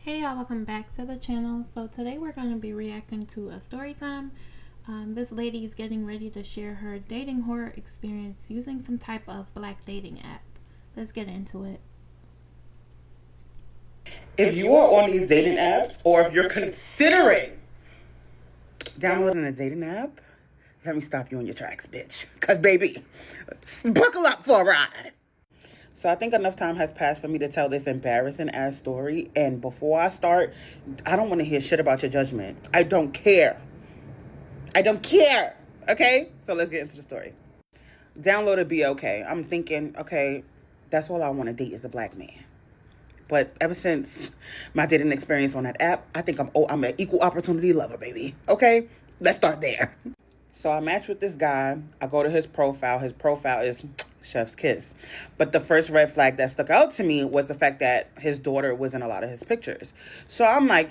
Hey y'all, welcome back to the channel. So today we're going to be reacting to a story time. This lady is getting ready to share her dating horror experience using some type of black dating app. Let's get into it. If you are on these dating apps, or if you're considering downloading a dating app, let me stop you in your tracks, bitch. Because, baby, buckle up for a ride. So I think enough time has passed for me to tell this embarrassing ass story. And before I start, I don't want to hear shit about your judgment. I don't care. I don't care. Okay? So let's get into the story. Downloaded BLK. I'm thinking, okay, that's all I want to date is a black man. But ever since my dating experience on that app, I think I'm an equal opportunity lover, baby. Okay? Let's start there. So I matched with this guy. I go to his profile. His profile is chef's kiss. But the first red flag that stuck out to me was the fact that his daughter was in a lot of his pictures. So I'm like,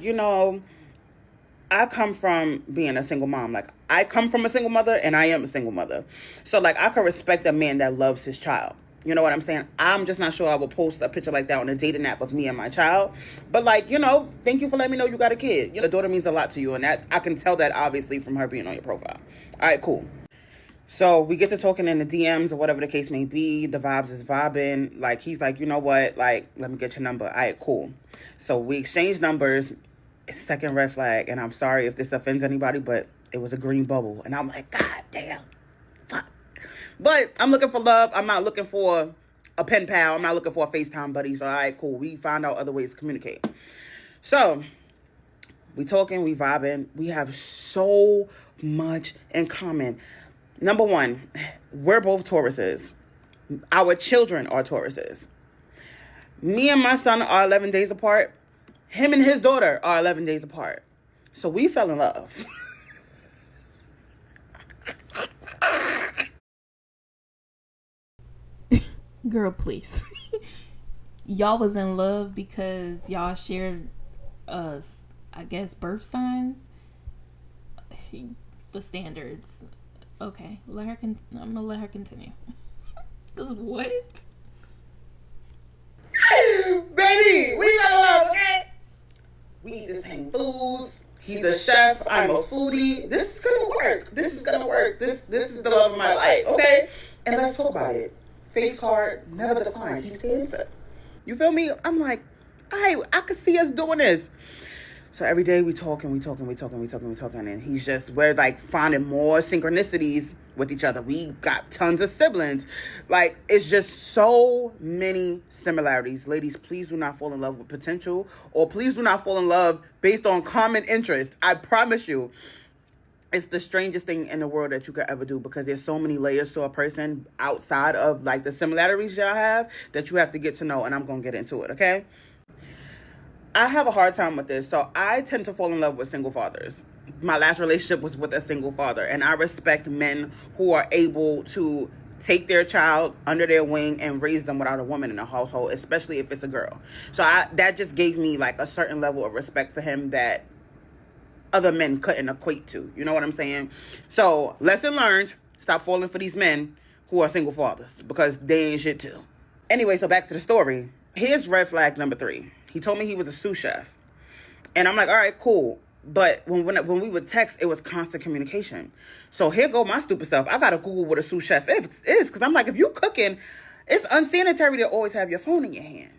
I come from being a single mom. Like, I come from a single mother, and I am a single mother. So, like, I could respect a man that loves his child. You know what I'm saying? I'm just not sure I will post a picture like that on a dating app of me and my child. But, like, thank you for letting me know you got a kid. The daughter means a lot to you, and that I can tell that, obviously, from her being on your profile. All right, cool. So we get to talking in the DMs or whatever the case may be. The vibes is vibing. Like, he's like, you know what? Like, let me get your number. All right, cool. So we exchange numbers. Second red flag. And I'm sorry if this offends anybody, but it was a green bubble. And I'm like, God damn. Fuck. But I'm looking for love. I'm not looking for a pen pal. I'm not looking for a FaceTime buddy. So, all right, cool. We find out other ways to communicate. So we talking, we vibing. We have so much in common. Number one, we're both Tauruses. Our children are Tauruses. Me and my son are 11 days apart. Him and his daughter are 11 days apart. So we fell in love. Girl, please. Y'all was in love because y'all shared, I guess, birth signs? The standards. Okay, I'm gonna let her continue. What? Baby, we fell in love, okay? We eat the same foods. He's a chef. I'm a foodie. This is gonna work. This is gonna work. This is the love of my life, okay? And let's talk about it. Face card, never decline. He's the answer. You feel me? I'm like, I could see us doing this. So every day we talking, and we're like finding more synchronicities with each other. We got tons of siblings. Like, it's just so many similarities. Ladies, please do not fall in love with potential, or please do not fall in love based on common interest. I promise you, it's the strangest thing in the world that you could ever do, because there's so many layers to a person outside of like the similarities y'all have that you have to get to know, and I'm going to get into it, okay? I have a hard time with this. So I tend to fall in love with single fathers. My last relationship was with a single father, and I respect men who are able to take their child under their wing and raise them without a woman in the household, especially if it's a girl. So that just gave me like a certain level of respect for him that other men couldn't equate to. You know what I'm saying? So lesson learned, stop falling for these men who are single fathers, because they ain't shit too. Anyway, so back to the story. Here's red flag number 3. He told me he was a sous chef. And I'm like, all right, cool. But when we would text, it was constant communication. So here go my stupid self. I got to Google what a sous chef is. Because I'm like, if you cooking, it's unsanitary to always have your phone in your hand.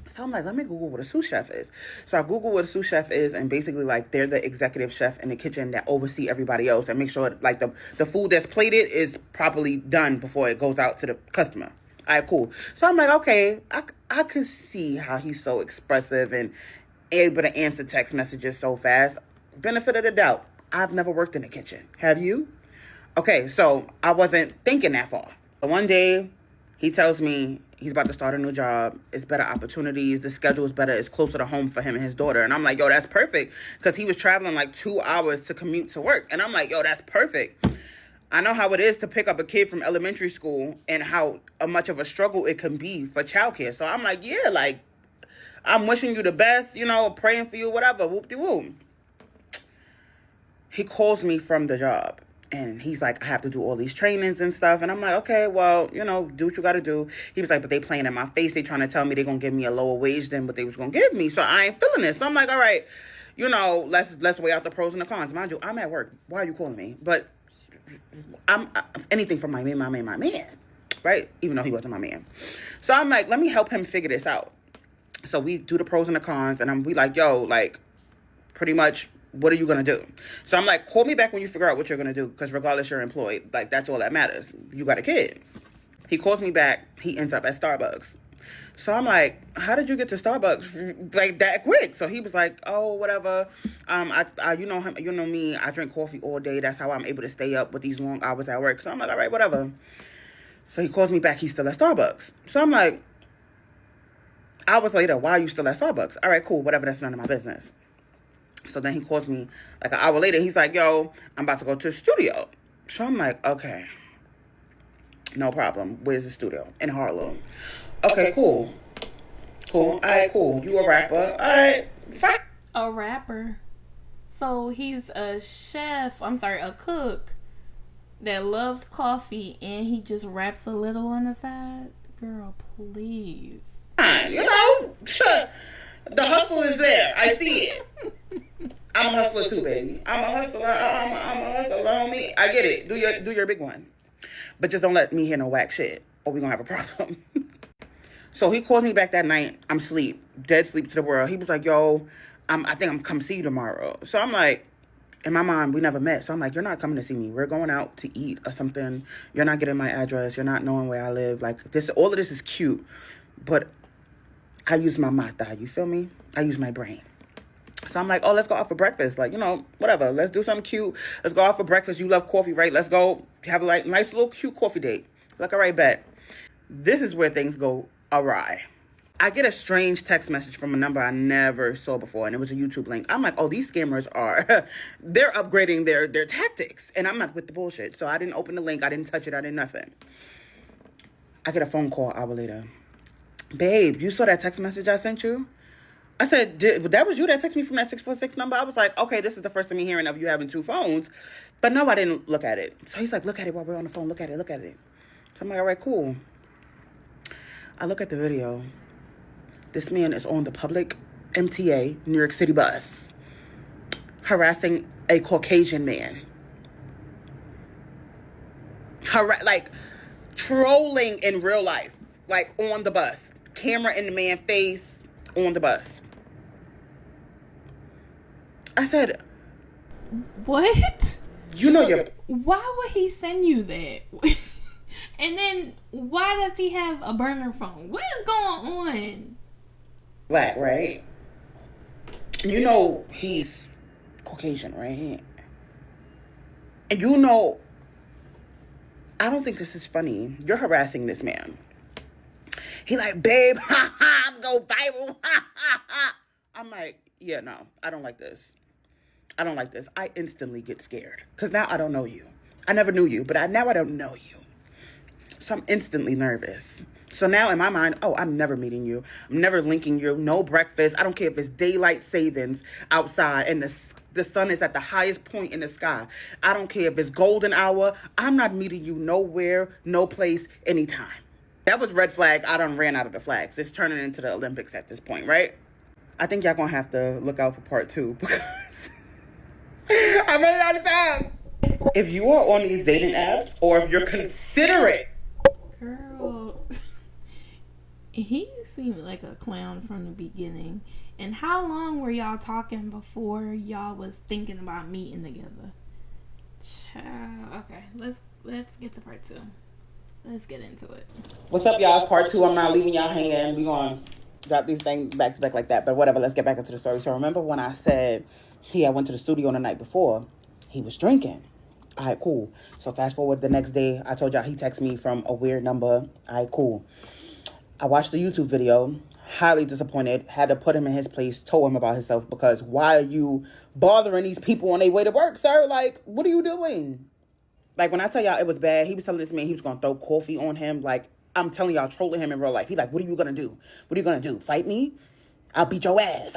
So I'm like, let me Google what a sous chef is. So I Google what a sous chef is, and basically, like, they're the executive chef in the kitchen that oversee everybody else and make sure, like, the food that's plated is properly done before it goes out to the customer. All right, cool. So I'm like, okay, I could see how he's so expressive and able to answer text messages so fast. Benefit of the doubt. I've never worked in the kitchen. Have you? Okay, so I wasn't thinking that far. But one day, he tells me he's about to start a new job. It's better opportunities. The schedule is better. It's closer to home for him and his daughter. And I'm like, yo, that's perfect. Because he was traveling like 2 hours to commute to work. And I'm like, yo, that's perfect. I know how it is to pick up a kid from elementary school and how much of a struggle it can be for childcare. So I'm like, yeah, like, I'm wishing you the best, praying for you, whatever, whoop-de-whoop. He calls me from the job. And he's like, I have to do all these trainings and stuff. And I'm like, okay, well, you know, do what you got to do. He was like, but they playing in my face. They trying to tell me they going to give me a lower wage than what they was going to give me. So I ain't feeling this. So I'm like, all right, you know, let's weigh out the pros and the cons. Mind you, I'm at work. Why are you calling me? But I'm anything for my man, right? Even though he wasn't my man. So I'm like, let me help him figure this out. So we do the pros and the cons. And we like, yo, like, pretty much, what are you going to do? So I'm like, call me back when you figure out what you're going to do, because regardless, you're employed. Like, that's all that matters. You got a kid. He calls me back. He ends up at Starbucks. So I'm like, how did you get to Starbucks like that quick? So he was like, oh, whatever. You know him, you know me. I drink coffee all day. That's how I'm able to stay up with these long hours at work. So I'm like, all right, whatever. So he calls me back. He's still at Starbucks. So I'm like, hours later, why are you still at Starbucks? All right, cool, whatever. That's none of my business. So then he calls me like an hour later. He's like, yo, I'm about to go to the studio. So I'm like, okay, no problem. Where's the studio? In Harlem. Okay, cool. Cool. All right, cool. You a rapper. All right, fine. A rapper. So he's a chef. I'm sorry, a cook that loves coffee, and he just raps a little on the side. Girl, please. Fine, you know, the hustle is there. I see it. I'm a hustler too, baby. I'm a hustler. I'm a hustler, homie. I get it. Do your big one. But just don't let me hear no whack shit, or we're going to have a problem. So he calls me back that night. I'm asleep. Dead sleep to the world. He was like, yo, I think I'm coming to see you tomorrow. So I'm like, in my mind, we never met. So I'm like, you're not coming to see me. We're going out to eat or something. You're not getting my address. You're not knowing where I live. Like, this, all of this is cute. But I use my mata. You feel me? I use my brain. So I'm like, oh, let's go out for breakfast. Like, you know, whatever. Let's do something cute. Let's go out for breakfast. You love coffee, right? Let's go have a like nice little cute coffee date. Like, all right, bet. This is where things go awry. I get a strange text message from a number I never saw before, and it was a YouTube link. I'm like, oh, these scammers they're upgrading their tactics. And I'm not with the bullshit. So I didn't open the link. I didn't touch it. I didn't nothing. I get a phone call an hour later. Babe, you saw that text message I sent you? I said, that was you that texted me from that 646 number? I was like, okay, this is the first time I'm hearing of you having two phones. But no, I didn't look at it. So he's like, look at it while we're on the phone. Look at it. So I'm like, all right, cool. I look at the video. This man is on the public MTA New York City bus harassing a Caucasian man. Like, trolling in real life. Like, on the bus. Camera in the man's face on the bus. I said, what? You know you're... Why would he send you that? And then why does he have a burner phone? What is going on? Black, right? You know he's Caucasian, right? And you know, I don't think this is funny. You're harassing this man. He like, babe, ha ha, I'm go viral, ha ha ha. I'm like, yeah, no, I don't like this. I instantly get scared. Because now I don't know you. I never knew you, but now I don't know you. So I'm instantly nervous. So now in my mind, oh, I'm never meeting you. I'm never linking you. No breakfast. I don't care if it's daylight savings outside and the sun is at the highest point in the sky. I don't care if it's golden hour. I'm not meeting you nowhere, no place, anytime. That was red flag. I done ran out of the flags. It's turning into the Olympics at this point, right? I think y'all gonna have to look out for part 2 because I'm running out of time. If you are on these dating apps or if you're considerate. Girl, he seemed like a clown from the beginning. And how long were y'all talking before y'all was thinking about meeting together? Child. Okay, let's get to part 2. Let's get into it. What's up, y'all? Part 2. I'm not leaving y'all hanging. We're going to drop these things back to back like that. But whatever, let's get back into the story. So remember when I said, I went to the studio the night before, he was drinking. All right, cool. So fast forward the next day, I told y'all he texted me from a weird number. All right, cool. I watched the YouTube video, highly disappointed, had to put him in his place, told him about himself, because why are you bothering these people on their way to work, sir? Like, what are you doing? Like, when I tell y'all it was bad, he was telling this man he was going to throw coffee on him. Like, I'm telling y'all, trolling him in real life. He's like, what are you going to do? What are you going to do? Fight me? I'll beat your ass.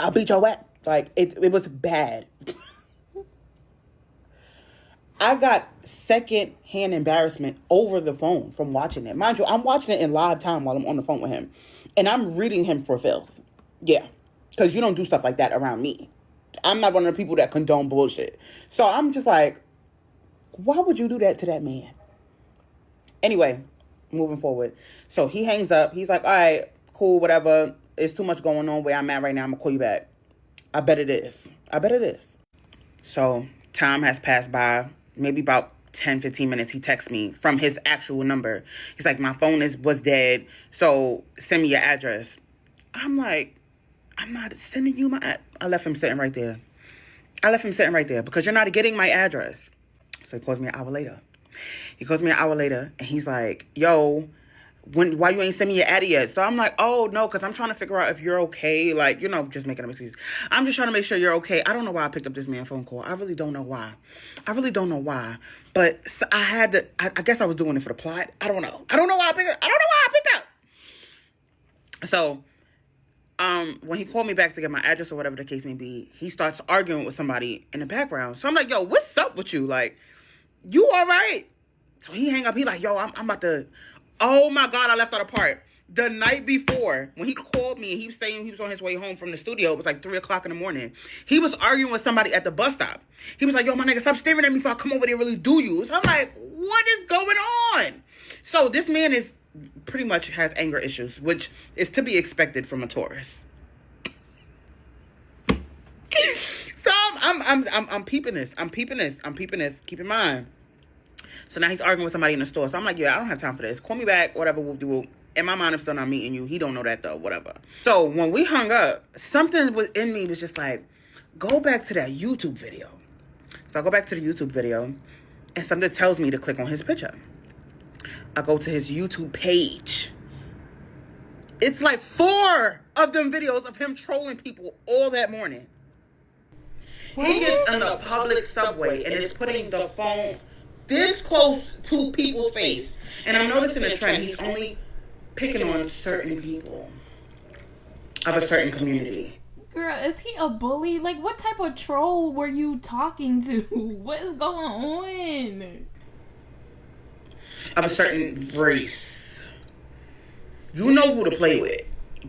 Like, it was bad. I got second-hand embarrassment over the phone from watching it. Mind you, I'm watching it in live time while I'm on the phone with him. And I'm reading him for filth. Yeah. Because you don't do stuff like that around me. I'm not one of the people that condone bullshit. So I'm just like, why would you do that to that man? Anyway, moving forward. So he hangs up. He's like, all right, cool, whatever. It's too much going on where I'm at right now. I'm going to call you back. I bet it is. So time has passed by. Maybe about 10, 15 minutes. He texts me from his actual number. He's like, my phone was dead. So send me your address. I'm like, I'm not sending you my... I left him sitting right there. Because you're not getting my address. So he calls me an hour later. And he's like, yo, why you ain't send me your addy yet? So I'm like, oh, no, because I'm trying to figure out if you're okay. Like, just making an excuse. I'm just trying to make sure you're okay. I don't know why I picked up this man's phone call. I really don't know why. But I had to, I guess I was doing it for the plot. I don't know why I picked up. So, when he called me back to get my address or whatever the case may be, he starts arguing with somebody in the background. So I'm like, yo, what's up with you? Like, you all right? So he hang up. He like, yo, I'm about to... Oh, my God, I left out a part. The night before, when he called me and he was saying he was on his way home from the studio, it was like 3 o'clock in the morning. He was arguing with somebody at the bus stop. He was like, yo, my nigga, stop staring at me before I come over there and really do you. So I'm like, what is going on? So this man is pretty much has anger issues, which is to be expected from a Taurus. So I'm peeping this. Keep in mind. So now he's arguing with somebody in the store. So I'm like, yeah, I don't have time for this. Call me back, whatever we'll do. In my mind, I'm still not meeting you. He don't know that though, whatever. So when we hung up, something was in me was just like, go back to that YouTube video. So I go back to the YouTube video and something tells me to click on his picture. I go to his YouTube page. It's like 4 of them videos of him trolling people all that morning. What? He gets in the public subway and is putting the phone this close to people's face. And I'm noticing a trend. He's only picking on certain people of a certain community. Girl, is he a bully? Like, what type of troll were you talking to? What is going on? Of a certain race. You know who to play with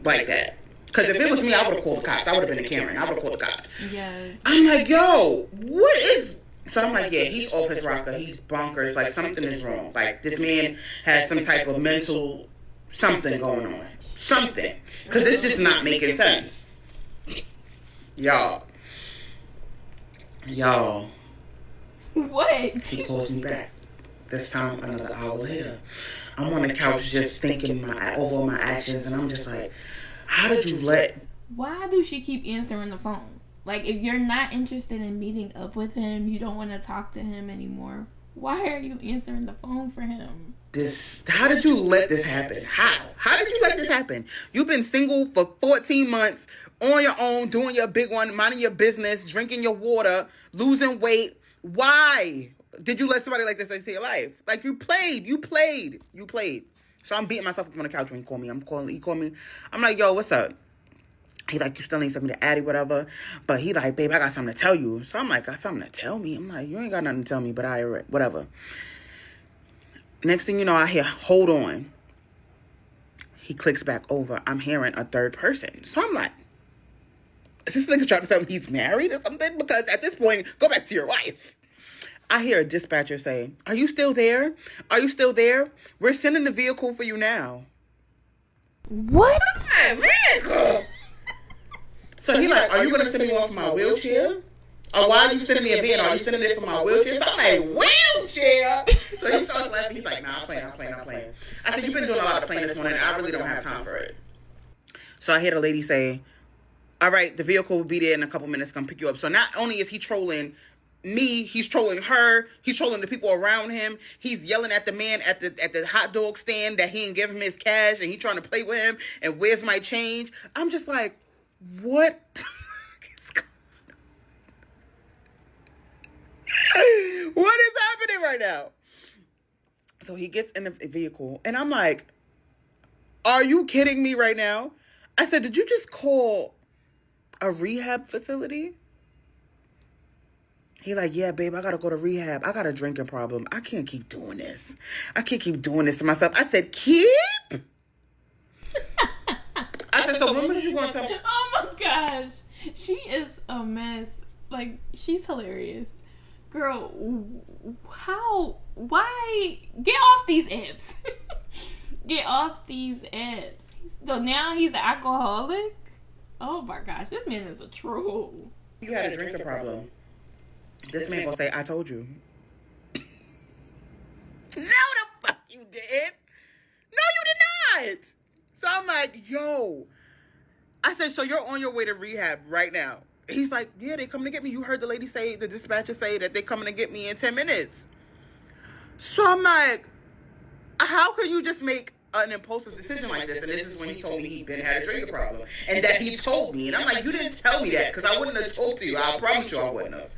like that. Because if it was me, I would have called the cops. I would have been a Karen. I would have called the cops. Yes. I'm like, yo, what is... So I'm like, yeah, he's off his rocker. He's bonkers. Like, something is wrong. Like, this man has some type of mental something going on. Something. Because it's just not making sense. Y'all. What? He calls me back. This time, another hour later. I'm on the couch just thinking over my actions. And I'm just like, how did you let... Why do she keep answering the phone? Like, if you're not interested in meeting up with him, you don't want to talk to him anymore, why are you answering the phone for him? How did you let this happen? How did you let this happen? You've been single for 14 months, on your own, doing your big one, minding your business, drinking your water, losing weight. Why did you let somebody like this into your life? Like, you played. So I'm beating myself up on the couch when he called me. He called me. I'm like, yo, what's up? He like, you still need something to add it, whatever. But he like, babe, I got something to tell you. So I'm like, got something to tell me? I'm like, you ain't got nothing to tell me, but whatever. Next thing you know, I hear, hold on. He clicks back over. I'm hearing a third person. So I'm like, is this nigga trying to tell me he's married or something? Because at this point, go back to your wife. I hear a dispatcher say, are you still there? We're sending the vehicle for you now. What? Vehicle? So he like, are you going to send me one for my wheelchair? Or why are you sending me a van? Are you sending it for my wheelchair? So I'm like, wheelchair? So he starts laughing. He's like, nah, I'm playing. I said, you've been doing a lot of playing this morning. I really don't have time for it. So I hear the lady say, all right, the vehicle will be there in a couple minutes. Come pick you up. So not only is he trolling me, he's trolling her. He's trolling the people around him. He's yelling at the man at the hot dog stand that he didn't give him his cash and he's trying to play with him and where's my change? I'm just like, what? What is happening right now? So he gets in the vehicle and I'm like, are you kidding me right now? I said, did you just call a rehab facility? He like, yeah, babe, I gotta go to rehab. I got a drinking problem. I can't keep doing this. I can't keep doing this to myself. I said, keep? I said, so when was you going to tell me? Oh my gosh. She is a mess. Like, she's hilarious. Girl, why? Get off these apps. Get off these apps. So now he's an alcoholic? Oh my gosh, this man is a troll. You had a drinking problem. This man gonna say, I told you. No, the fuck you did. No, you did not. So I'm like, yo. I said, so you're on your way to rehab right now. He's like, yeah, they coming to get me. You heard the lady say, the dispatcher say that they coming to get me in 10 minutes. So I'm like, how can you just make an impulsive decision like this? And this is when he told me he had a drinking problem. And that he told me. And I'm like, you didn't tell me that because I wouldn't have told to you. I promise you I wouldn't have.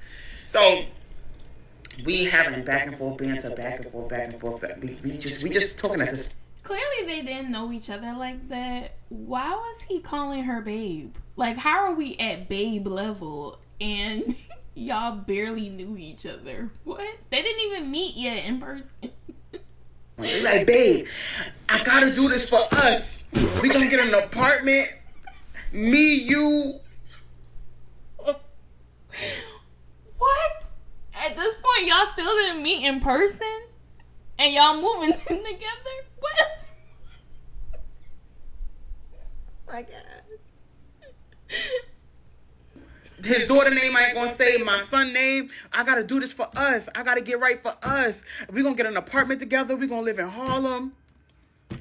So we having back and forth banter, back and forth. We just talking at this. Clearly they didn't know each other like that. Why was he calling her babe? Like, how are we at babe level and y'all barely knew each other? What? They didn't even meet yet in person. He's like, babe, I gotta do this for us. We gonna get an apartment. Me, you. What? At this point, y'all still didn't meet in person? And y'all moving in together? What? My God. His daughter name I ain't gonna say. My son name. I gotta do this for us. I gotta get right for us. We gonna get an apartment together. We gonna live in Harlem.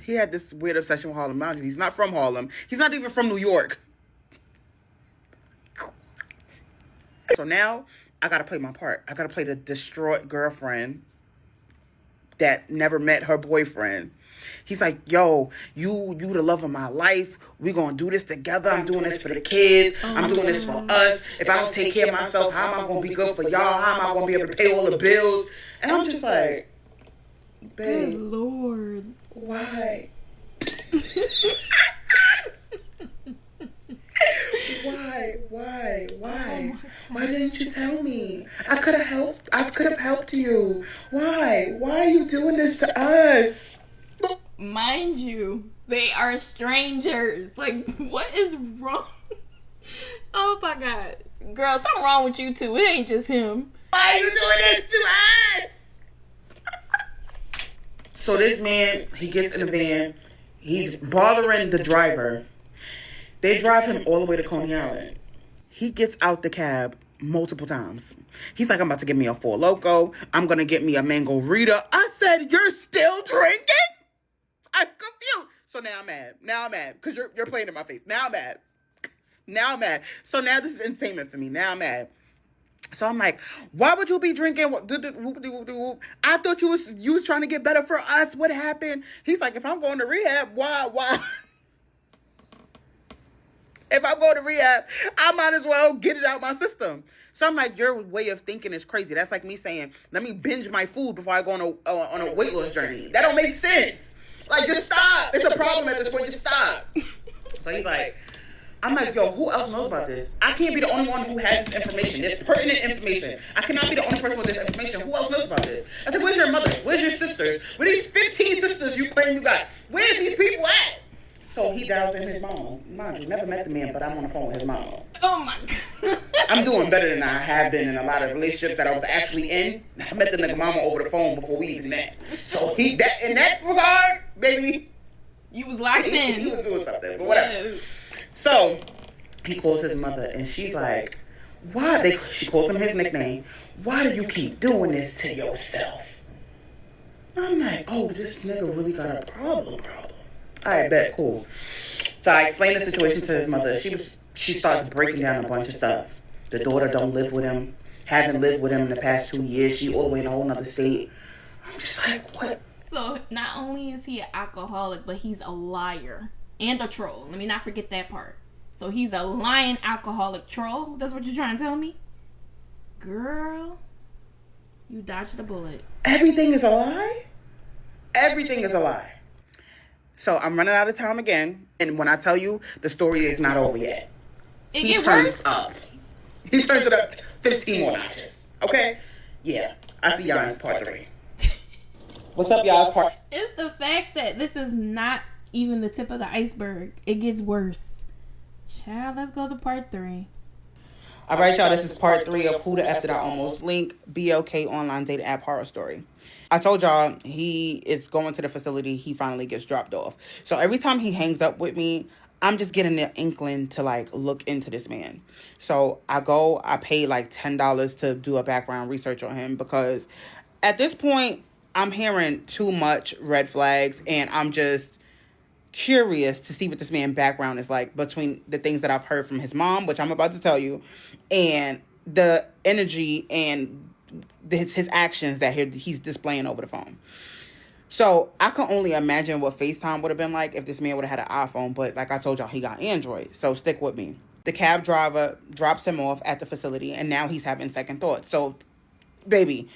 He had this weird obsession with Harlem. Mind you, he's not from Harlem. He's not even from New York. So now I gotta play my part. I gotta play the distraught girlfriend that never met her boyfriend. He's like, yo, you the love of my life. We gonna do this together. I'm doing this for the kids. I'm doing this for us. If I don't take care of myself, how am I gonna be good for y'all? How am I gonna be able to pay all the bills? And I'm just like, babe, good Lord, why? Why? Oh, Why didn't you tell me? I could have helped you. Why are you doing this to us? mind you, they are strangers. Like, what is wrong? Oh my God, girl, something wrong with you too. It ain't just him. Why are you doing this to us? So this man, he gets in the van. He's bothering the driver. They drive him all the way to Coney Island. He gets out the cab multiple times. He's like, I'm about to get me a Four Loko. I'm going to get me a Mango Rita. I said, you're still drinking? I'm confused. So now I'm mad. Because you're playing in my face. Now I'm mad. So now this is insanement for me. Now I'm mad. So I'm like, why would you be drinking? I thought you was trying to get better for us. What happened? He's like, if I'm going to rehab, why? If I'm going to rehab, I might as well get it out my system. So I'm like, your way of thinking is crazy. That's like me saying, let me binge my food before I go on a weight loss journey. That don't make sense. Like, just stop. It's a problem at this point. Just stop. So he's like, I'm like, yo, who else knows about this? I can't be the only one who has this information, this pertinent information. I cannot be the only person with this information. Who else knows about this? I said, where's your mother? Where's your sisters? Where these 15 sisters you claim you got? Where's these people at? So he dials in his mama. Mind you, never met the man, but I'm on the phone with his mama. Oh my God. I'm doing better than I have been in a lot of relationships that I was actually in. I met the nigga mama over the phone before we even met. So in that regard, baby, You was locked in. He was doing something, but whatever. Yeah. So he calls his mother, and she's like, "Why?" She calls him his nickname. Why do you keep doing this to yourself? I'm like, oh, this nigga really got a problem. I bet, cool. So I explained the situation to his mother. She starts breaking down a bunch of stuff. The daughter don't live with him. Haven't lived with him in the past 2 years. She all the way in a whole other state. I'm just like, what? So not only is he an alcoholic, but he's a liar and a troll. Let me not forget that part. So he's a lying alcoholic troll. That's what you're trying to tell me? Girl, you dodged a bullet. Everything is a lie? Everything is a lie. So I'm running out of time again. And when I tell you, the story is not over yet. He turns up. He turns it up 15 more notches. Okay? Yeah. I see y'all in part 3. What's up, y'all? It's the fact that this is not even the tip of the iceberg. It gets worse. Child, let's go to part 3. All right, y'all. This is part 3 of Who the F Did I Almost Link, BLK online dating app horror story. I told y'all he is going to the facility. He finally gets dropped off. So every time he hangs up with me, I'm just getting the inkling to like look into this man. So I pay like $10 to do a background research on him because at this point I'm hearing too much red flags and I'm just curious to see what this man's background is like between the things that I've heard from his mom, which I'm about to tell you, and the energy and his actions that he's displaying over the phone. So I can only imagine what FaceTime would have been like if this man would have had an iPhone. But like I told y'all, he got Android. So stick with me. The cab driver drops him off at the facility, and now he's having second thoughts. So, baby,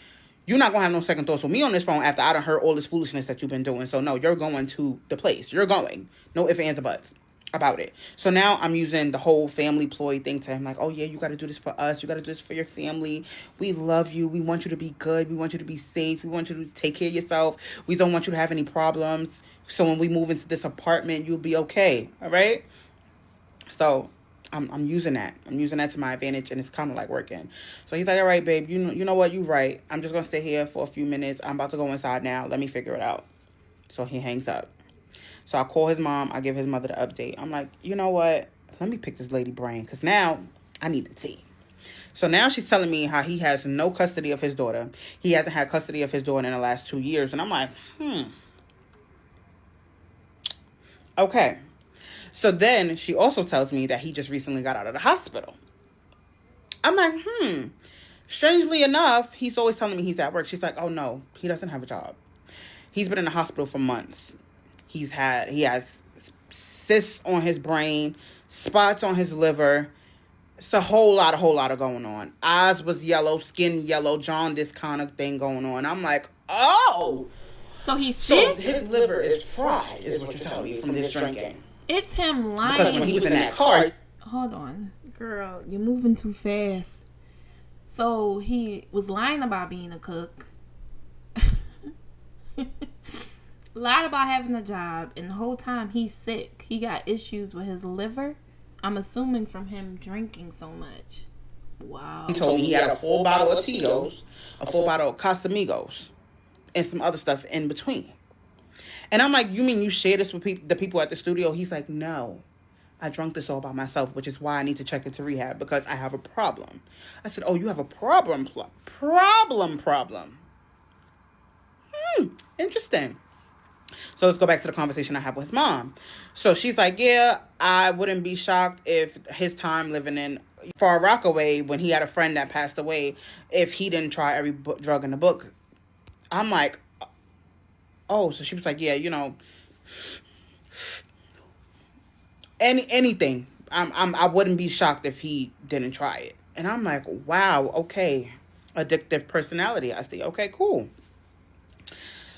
you're not going to have no second thoughts with me on this phone after I done heard all this foolishness that you've been doing. So, no, you're going to the place. You're going. No ifs, ands, or buts about it. So now I'm using the whole family ploy thing to him. Like, oh, yeah, you got to do this for us. You got to do this for your family. We love you. We want you to be good. We want you to be safe. We want you to take care of yourself. We don't want you to have any problems. So when we move into this apartment, you'll be okay. All right? So I'm using that. I'm using that to my advantage, and it's kind of like working. So he's like, all right, babe, you know what? You're right. I'm just going to stay here for a few minutes. I'm about to go inside now. Let me figure it out. So he hangs up. So I call his mom. I give his mother the update. I'm like, you know what? Let me pick this lady brain because now I need the tea. So now she's telling me how he has no custody of his daughter. He hasn't had custody of his daughter in the last 2 years. And I'm like, Okay. So then she also tells me that he just recently got out of the hospital. I'm like, Strangely enough, he's always telling me he's at work. She's like, oh no, he doesn't have a job. He's been in the hospital for months. He has cysts on his brain, spots on his liver. It's a whole lot of going on. Eyes was yellow, skin yellow, jaundice kind of thing going on. I'm like, oh. So he's sick? So his liver is fried, is what you're telling me, from this drinking. It's him lying. Because when he was in that car. Hold on. Girl, you're moving too fast. So he was lying about being a cook. Lied about having a job, and the whole time he's sick. He got issues with his liver. I'm assuming from him drinking so much. Wow. He told me he had a full bottle of Tito's, a full bottle of Casamigos, and some other stuff in between. And I'm like, you mean you share this with the people at the studio? He's like, no. I drank this all by myself, which is why I need to check into rehab because I have a problem. I said, oh, you have a problem? Problem. Interesting. So let's go back to the conversation I had with his mom. So she's like, yeah, I wouldn't be shocked if his time living in Far Rockaway when he had a friend that passed away, if he didn't try every drug in the book. I'm like, oh, so she was like, yeah, anything. I wouldn't be shocked if he didn't try it. And I'm like, wow, okay. Addictive personality. I see. Okay, cool.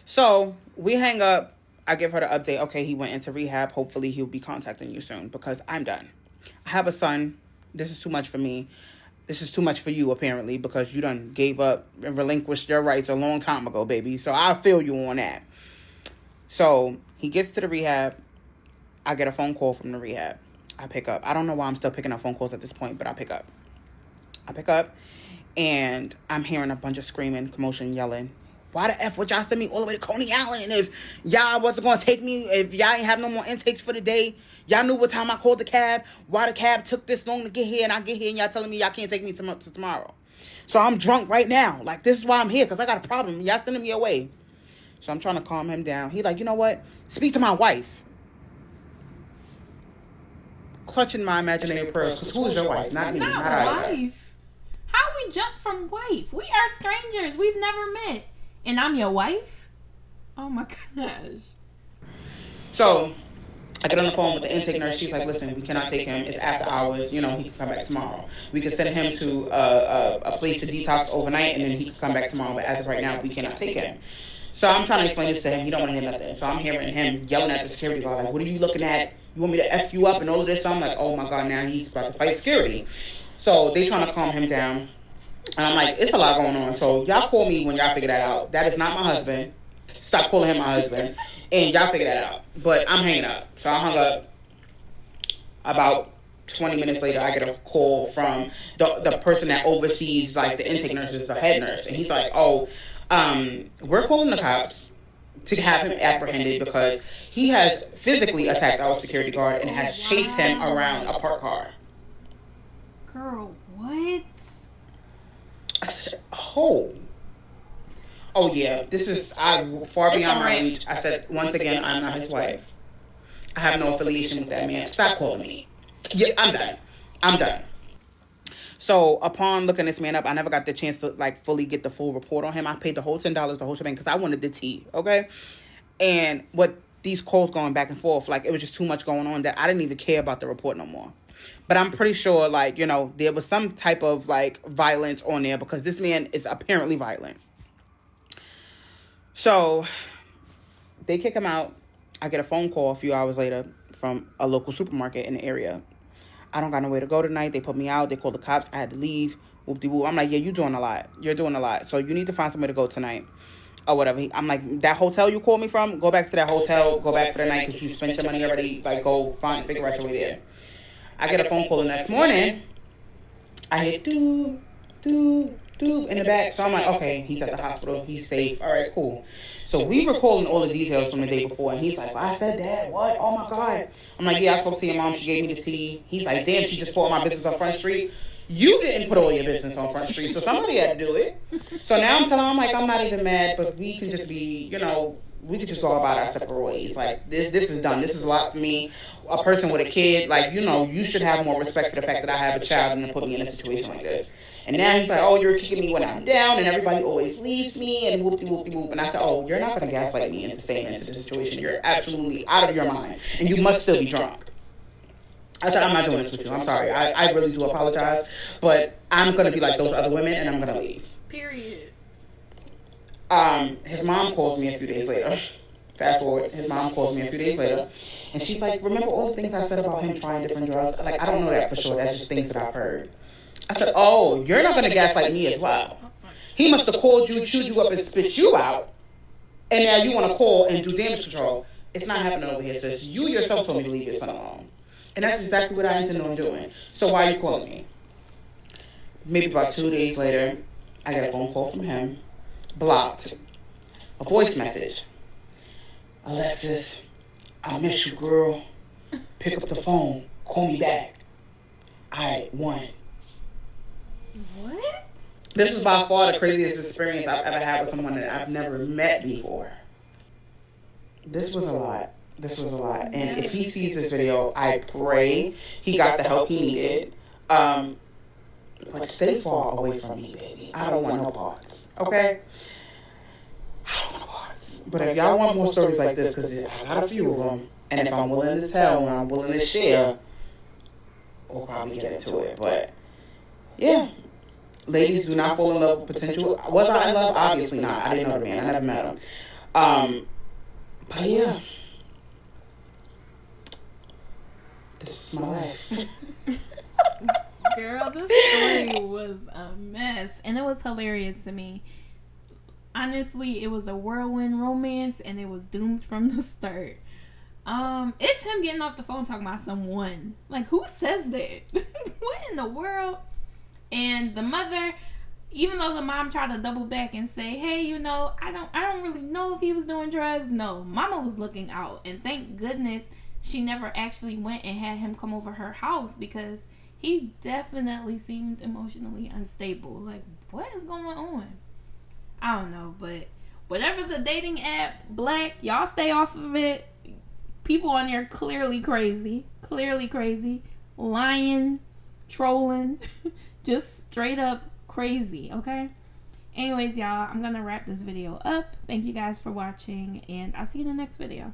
So we hang up. I give her the update. Okay, he went into rehab. Hopefully he'll be contacting you soon because I'm done. I have a son. This is too much for me. This is too much for you, apparently, because you done gave up and relinquished your rights a long time ago, baby. So I feel you on that. So he gets to the rehab. I get a phone call from the rehab. I pick up. I don't know why I'm still picking up phone calls at this point, but I pick up. And I'm hearing a bunch of screaming, commotion, yelling. Why the F would y'all send me all the way to Coney Island if y'all wasn't going to take me, if y'all ain't have no more intakes for the day? Y'all knew what time I called the cab, why the cab took this long to get here, and I get here and y'all telling me y'all can't take me to tomorrow. So I'm drunk right now. Like, this is why I'm here, because I got a problem. Y'all sending me away. So I'm trying to calm him down. He like, you know what? Speak to my wife. Clutching my imaginary pearls, because who is your wife? Not me. Not wife. How we jump from wife? We are strangers. We've never met. And I'm your wife? Oh my gosh. So I get on the phone with the intake nurse. She's like, listen, we cannot take him. It's after hours. He can come back tomorrow. We can send him to a place to detox overnight, and then he can come back tomorrow. But as of right now, we cannot take him. So I'm trying to explain this to him. He don't want to hear nothing. So I'm hearing him yelling at the security guard, like, what are you looking at? You want me to F you up and all of this? So I'm like, oh my God, now he's about to fight security. So they trying to calm him down. And I'm like, it's a lot going on. So y'all call me when y'all figure that out. That is not my husband. Stop calling him my husband. And y'all figure that out. But I'm hanging up. So I hung up. About 20 minutes later, I get a call from the person that oversees like the intake nurses, the head nurse. And he's like, oh, we're calling the cops to have him apprehended because he has physically attacked our security guard and has chased him around a parked car. Girl, what? I said, oh yeah, this is far beyond my reach. I said, once again, I'm not his wife. I have no affiliation with that man. Stop calling me. Yeah, I'm done. I'm done. So upon looking this man up, I never got the chance to like fully get the full report on him. I paid the whole $10, the whole shebang, because I wanted the tea. Okay, and what these calls going back and forth, like it was just too much going on that I didn't even care about the report no more. But I'm pretty sure, like, you know, there was some type of like violence on there because this man is apparently violent. So they kick him out. I get a phone call a few hours later from a local supermarket in the area. I don't got nowhere to go tonight. They put me out. They called the cops. I had to leave. Whoop-de-whoop. I'm like, yeah, you're doing a lot. You're doing a lot. So you need to find somewhere to go tonight or whatever. I'm like, that hotel you called me from, go back to that hotel. Go back for the night because you spent your money already. Like, go figure out your way there. I get a phone call the next morning. I hit doop, doop, doop in the back. So I'm like, okay, he's at the hospital. He's safe. All right, cool. So we recalling all the details from the day before, and he's like, well, I said that. What? Oh my God. I'm like, yeah, I spoke to your mom. She gave me the tea. He's like, damn, she just put all my business on Front Street. You didn't put all your business on Front Street, so somebody had to do it. So now I'm telling him, like, I'm not even mad, but we can just be, you know, we could just go about our separate ways. Like, this is done. This is a lot for me. A person with a kid, like, you know, you should have more respect for the fact that I have a child and to put me in a situation like this. And now he's like, oh, you're kicking me when I'm down, and everybody always leaves me, and whoop-de-whoop-de-whoop. And I said, oh, you're not going to gaslight me into staying into the situation. You're absolutely out of your mind, and you must still be drunk. I said, I'm not doing this with you. I'm sorry. I really do apologize, but I'm going to be like those other women, and I'm going to leave. Period. His mom calls me a few days later. Fast forward, his mom calls me a few days later, and she's like, remember all the things I said about him trying different drugs? Like, I don't know that for sure. That's just things that I've heard. I said, oh, you're not going to gaslight me as well. He must have called you, chewed you up, and spit you out, and now you want to call and do damage control. It's not happening over here, sis. You yourself told me to leave your son alone. And that's exactly what I intend on doing. So why are you calling me? Maybe about 2 days later, I get a phone call from him. Blocked. A voice message. Alexis, I miss you, girl. Pick up the phone. Call me back. I won. What? This is by far the craziest experience I've ever had with someone that I've never met before. This was a lot. And if he sees this video, I pray he got the help he needed. But stay far away from me, baby. I don't want no parts. Okay? I don't want no parts. But if y'all want more stories like this, because I got a few of them, and if I'm willing to tell and I'm willing to share, we'll probably get into it. But, yeah. Ladies, do not fall in love with potential. Was I in love? Obviously not. I didn't know the man. I never met him. But yeah. This is my life. Girl, this story was a mess. And it was hilarious to me. Honestly, it was a whirlwind romance and it was doomed from the start. It's him getting off the phone talking about someone. Like, who says that? What in the world? And the mother, even though the mom tried to double back and say, hey, you know, I don't really know if he was doing drugs. No, mama was looking out. And thank goodness she never actually went and had him come over her house because he definitely seemed emotionally unstable. Like, what is going on? I don't know, but whatever the dating app, Black, y'all stay off of it. People on there clearly crazy, lying, trolling, just straight up crazy, okay? Anyways, y'all, I'm gonna wrap this video up. Thank you guys for watching, and I'll see you in the next video.